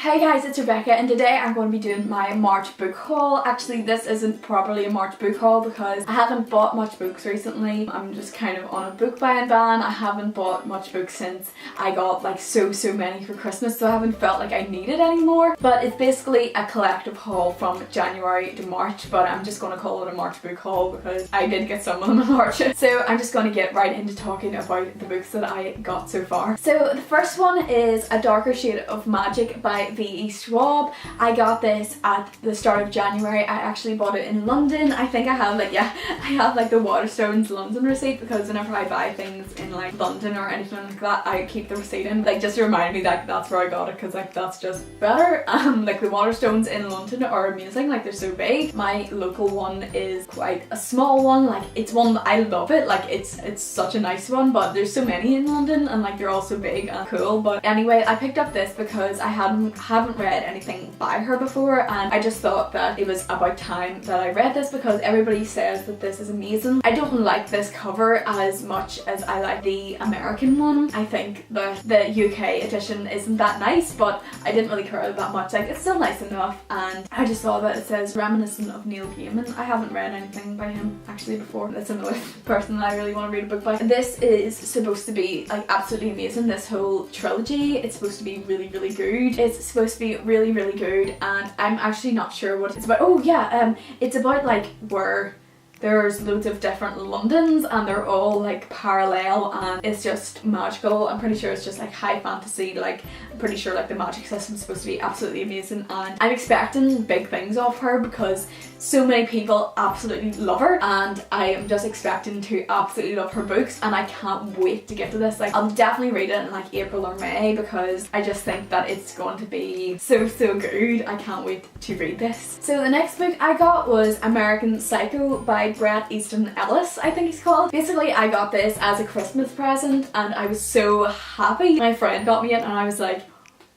Hey guys, it's Rebecca and today I'm going to be doing my March book haul. Actually, this isn't properly a March book haul because I haven't bought much books recently. I'm just kind of on a book buying ban. I haven't bought much books since I got like so many for Christmas, so I haven't felt like I needed any more. But it's basically a collective haul from January to March, but I'm just going to call it a March book haul because I did get some of them in March. So I'm just going to get right into talking about the books that I got so far. So the first one is A Darker Shade of Magic by V.E. Schwab. I got this at the start of January. I actually bought it in London. I think I have like the Waterstones London receipt because whenever I buy things in like London or anything like that, I keep the receipt in, like just to remind me that that's where I got it, because like that's just better. Like the Waterstones in London are amazing, like they're so big. My local one is quite a small one, like it's one that I love it, like it's such a nice one, but there's so many in London and like they're all so big and cool. But anyway, I picked up this because I haven't read anything by her before, and I just thought that it was about time that I read this because everybody says that this is amazing. I don't like this cover as much as I like the American one. I think the UK edition isn't that nice, but I didn't really care that much. Like it's still nice enough, and I just saw that it says reminiscent of Neil Gaiman. I haven't read anything by him actually before. That's another person that I really want to read a book by. And this is supposed to be like absolutely amazing, this whole trilogy. It's supposed to be really good. It's supposed to be really good, and I'm actually not sure what it's about. Oh yeah, it's about like where there's loads of different Londons and they're all like parallel and it's just magical. I'm pretty sure it's just like high fantasy, like I'm pretty sure like the magic system's supposed to be absolutely amazing, and I'm expecting big things of her because so many people absolutely love her, and I am just expecting to absolutely love her books, and I can't wait to get to this. Like I'll definitely read it in like April or May because I just think that it's going to be so good. I can't wait to read this. So the next book I got was American Psycho by Bret Easton Ellis, I think he's called. Basically I got this as a Christmas present and I was so happy. My friend got me it and I was like,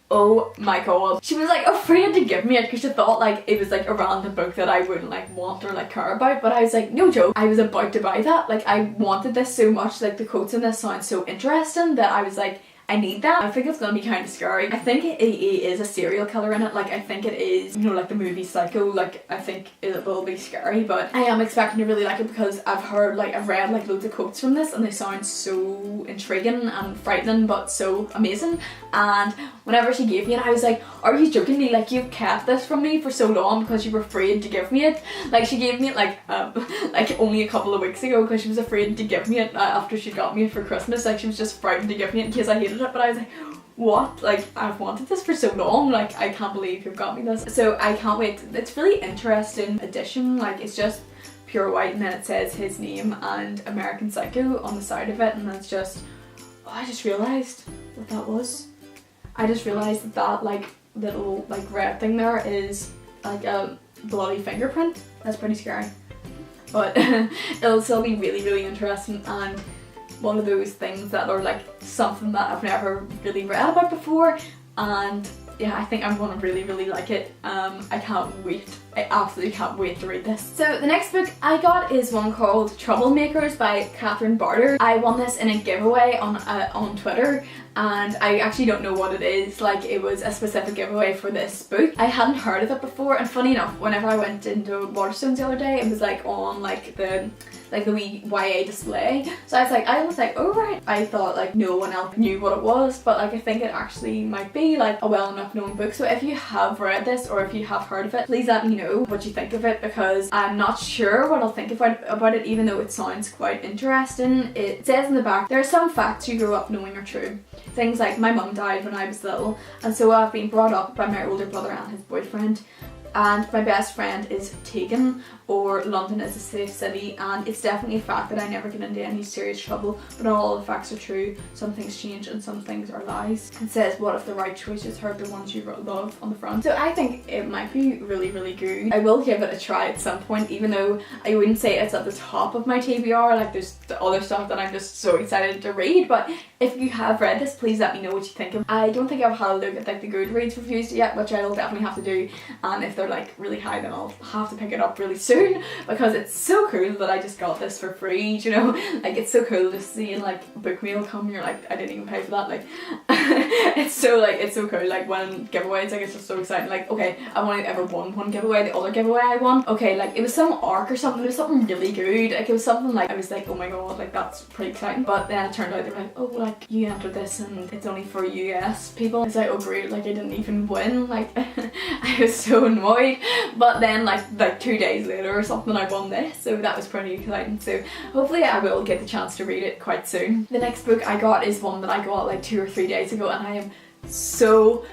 oh my god. She was like afraid to give me it because she thought like it was like a random book that I wouldn't like want or like care about, but I was like, no joke, I was about to buy that. Like I wanted this so much, like the quotes in this sound so interesting that I was like, I need that. I think it's gonna be kind of scary. I think it is a serial killer in it. Like I think it is, you know, like the movie Psycho. Like I think it will be scary, but I am expecting to really like it because I've read like loads of quotes from this and they sound so intriguing and frightening but so amazing. And whenever she gave me it, I was like, are you joking me? Like you've kept this from me for so long because you were afraid to give me it. Like she gave me it like only a couple of weeks ago because she was afraid to give me it after she got me it for Christmas. Like she was just frightened to give me it in case I hated it, but I was like, what? Like I've wanted this for so long, like I can't believe you've got me this. So I can't wait. It's really interesting edition, like it's just pure white and then it says his name and American Psycho on the side of it, and that's just, oh, I just realised what that was. I just realised that like little like red thing there is like a bloody fingerprint. That's pretty scary, but it'll still be really interesting and one of those things that are like something that I've never really read about before, and yeah, I think I'm gonna really like it. I can't wait. I absolutely can't wait to read this. So the next book I got is one called Troublemakers by Catherine Barter. I won this in a giveaway on Twitter, and I actually don't know what it is. Like it was a specific giveaway for this book. I hadn't heard of it before, and funny enough, whenever I went into Waterstones the other day, it was like on like the wee YA display. So I was like, oh right. I thought like no one else knew what it was, but like I think it actually might be like a well enough known book. So if you have read this or if you have heard of it, please let me know what you think of it because I'm not sure what I'll think about it, even though it sounds quite interesting. It says in the back, there are some facts you grow up knowing are true. Things like my mum died when I was little, and so I've been brought up by my older brother and his boyfriend. And my best friend is taken, or London is a safe city, and it's definitely a fact that I never get into any serious trouble, but not all the facts are true. Some things change and some things are lies. It says, what if the right choices hurt the ones you love on the front. So I think it might be really good. I will give it a try at some point, even though I wouldn't say it's at the top of my TBR. Like there's the other stuff that I'm just so excited to read, but If you have read this, please let me know what you think of it. I don't think I've had a look at like the Goodreads reviews yet, which I'll definitely have to do, and if they're like really high then I'll have to pick it up really soon, because it's so cool that I just got this for free, you know, like it's so cool just seeing like book mail come, you're like, I didn't even pay for that, like it's so cool, like when giveaways, like it's just so exciting, like okay, I've only ever won one giveaway, the other giveaway I won, okay, like it was some arc or something, it was something really good, like it was something like I was like, oh my god, like that's pretty exciting, but then it turned out they were like, oh like you entered this and it's only for US people. It's like, oh great, like I didn't even win, like I was so annoyed, but then like 2 days later or something I won this, so that was pretty exciting, so hopefully I will get the chance to read it quite soon. The next book I got is one that I got like 2 or 3 days ago, and I am so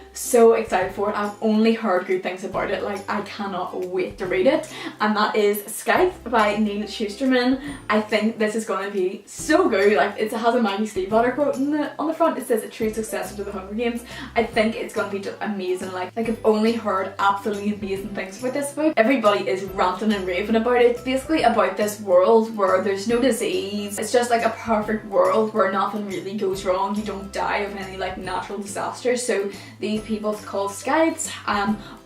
excited for it. I've only heard good things about it, like I cannot wait to read it, and that is Skype by Neil Schusterman. I think this is going to be so good, like it has a Maggie Stiefvater quote on the front. It says a true successor to the Hunger Games. I think it's going to be just amazing, like I've only heard absolutely amazing things about this book. Everybody is ranting and raving about it. It's basically about this world where there's no disease, it's just like a perfect world where nothing really goes wrong, you don't die of any like natural disasters. So these people called Skypes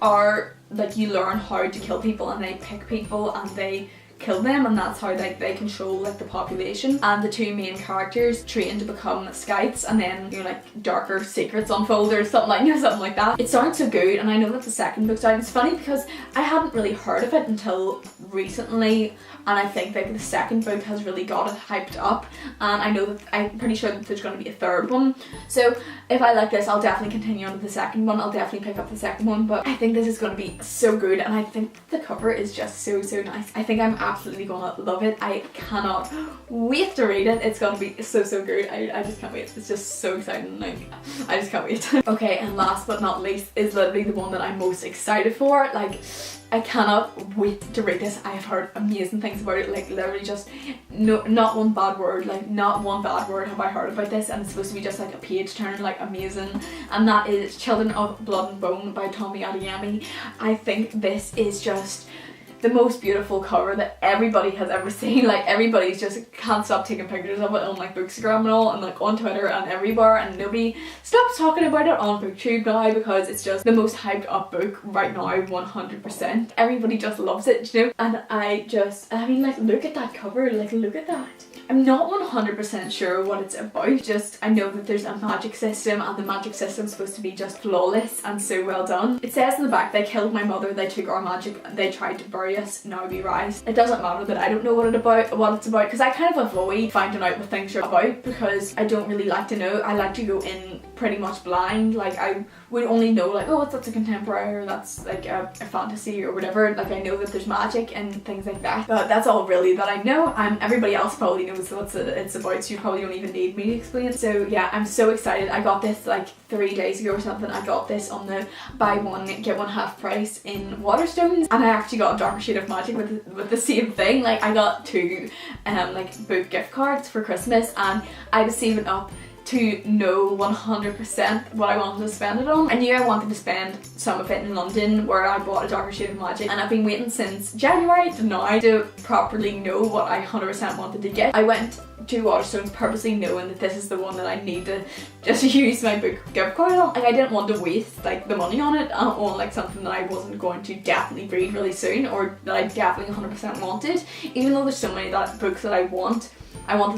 are like, you learn how to kill people, and they pick people and they kill them, and that's how they control like the population. And the 2 main characters train to become Skypes, and then you know like darker secrets unfold or something like, you know, something like that. It sounds so good, and I know that the second book's out. It's funny because I hadn't really heard of it until recently, and I think like the second book has really got it hyped up, and I know that I'm pretty sure that there's going to be a third one. So if I like this, I'll definitely continue on to the second one. I'll definitely pick up the second one, but I think this is going to be so good, and I think the cover is just so nice. I think I'm absolutely gonna love it. I cannot wait to read it. It's gonna be so good. I just can't wait. It's just so exciting, like I just can't wait. Okay, and last but not least is literally the one that I'm most excited for. Like I cannot wait to read this. I have heard amazing things about it, like literally just not one bad word, like not one bad word have I heard about this, and it's supposed to be just like a page turner, like amazing, and that is Children of Blood and Bone by Tommy Adeyemi. I think this is just the most beautiful cover that everybody has ever seen. Like everybody's just can't stop taking pictures of it on like Bookstagram and all, and like on Twitter and everywhere, and nobody stops talking about it on BookTube now because it's just the most hyped up book right now, 100%. Everybody just loves it, you know, and I mean like look at that cover, like look at that. I'm not 100% sure what it's about, just I know that there's a magic system, and the magic system's supposed to be just flawless and so well done. It says in the back, they killed my mother, they took our magic, they tried to bury us, now we rise. It doesn't matter that I don't know what it's about, because I kind of avoid finding out what things are about because I don't really like to know. I like to go in pretty much blind, like I would only know like, oh that's a contemporary, or that's like a fantasy or whatever, like I know that there's magic and things like that, but that's all really that I know, and everybody else probably knows what it's about, so you probably don't even need me to explain. So yeah, I'm so excited. I got this like 3 days ago or something. I got this on the buy one get one half price in Waterstones, and I actually got a Darker Shade of Magic with the same thing. Like I got 2 like book gift cards for Christmas, and I was saving up to know 100% what I wanted to spend it on. I knew I wanted to spend some of it in London where I bought a Darker Shade of Magic, and I've been waiting since January to now to properly know what I 100% wanted to get. I went to Waterstones purposely knowing that this is the one that I need to just use my book gift card on. Like I didn't want to waste like the money on it on like something that I wasn't going to definitely read really soon, or that I definitely 100% wanted. Even though there's so many books that I wanted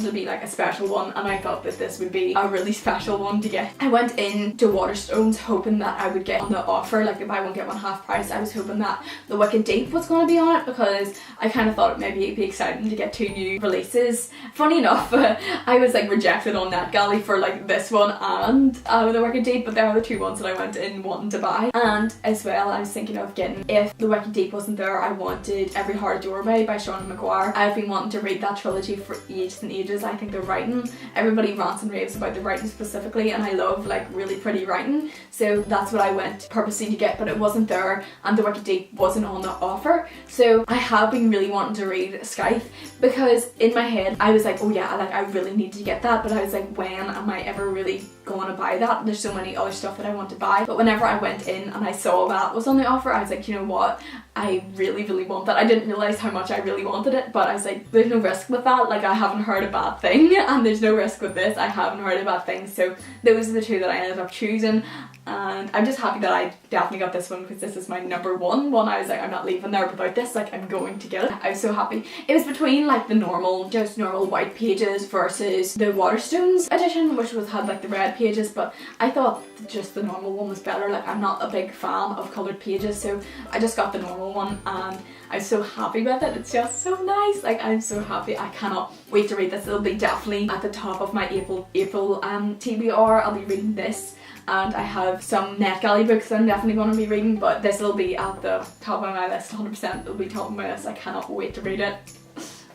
to be like a special one, and I thought that this would be a really special one to get. I went into Waterstones hoping that I would get on the offer, like the buy one get one half price. I was hoping that The Wicked Deep was going to be on it, because I kind of thought maybe it'd be exciting to get 2 new releases. Funny enough, I was like rejected on NetGalley for like this one and The Wicked Deep, but they are the 2 ones that I went in wanting to buy. And as well, I was thinking of getting, if The Wicked Deep wasn't there, I wanted Every Hard Doorway by Sean McGuire. I've been wanting to read that trilogy for ages and ages. I think the writing, everybody rants and raves about the writing specifically, and I love like really pretty writing, so that's what I went purposely to get, but it wasn't there, and The Wicked Deep wasn't on the offer. So I have been really wanting to read Skype, because in my head I was like, oh yeah, like I really need to get that, but I was like, when am I ever really going to buy that? There's so many other stuff that I want to buy. But whenever I went in and I saw that was on the offer, I was like, you know what, I really want that. I didn't realise how much I really wanted it, but I was like, there's no risk with that. Like I have haven't heard a bad thing, and there's no risk with this. I haven't heard a bad thing, so those are the two that I ended up choosing. And I'm just happy that I definitely got this one because this is my number one. I was like, I'm not leaving there without this, like I'm going to get it. I was so happy. It was between like the normal, just normal white pages versus the Waterstones edition, which had like the red pages, but I thought just the normal one was better. Like I'm not a big fan of coloured pages, so I just got the normal one and I'm so happy with it. It's just so nice. Like I'm so happy. I cannot wait to read this. It'll be definitely at the top of my April TBR. I'll be reading this. And I have some NetGalley books that I'm definitely going to be reading, but this will be at the top of my list, 100%. It'll be top of my list. I cannot wait to read it.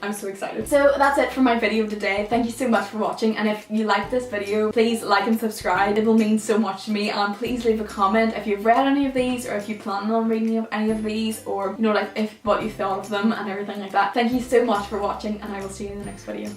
I'm so excited. So that's it for my video today. Thank you so much for watching, and if you like this video, please like and subscribe. It will mean so much to me, and please leave a comment if you've read any of these, or if you plan on reading any of these, or you know, like what you thought of them and everything like that. Thank you so much for watching, and I will see you in the next video.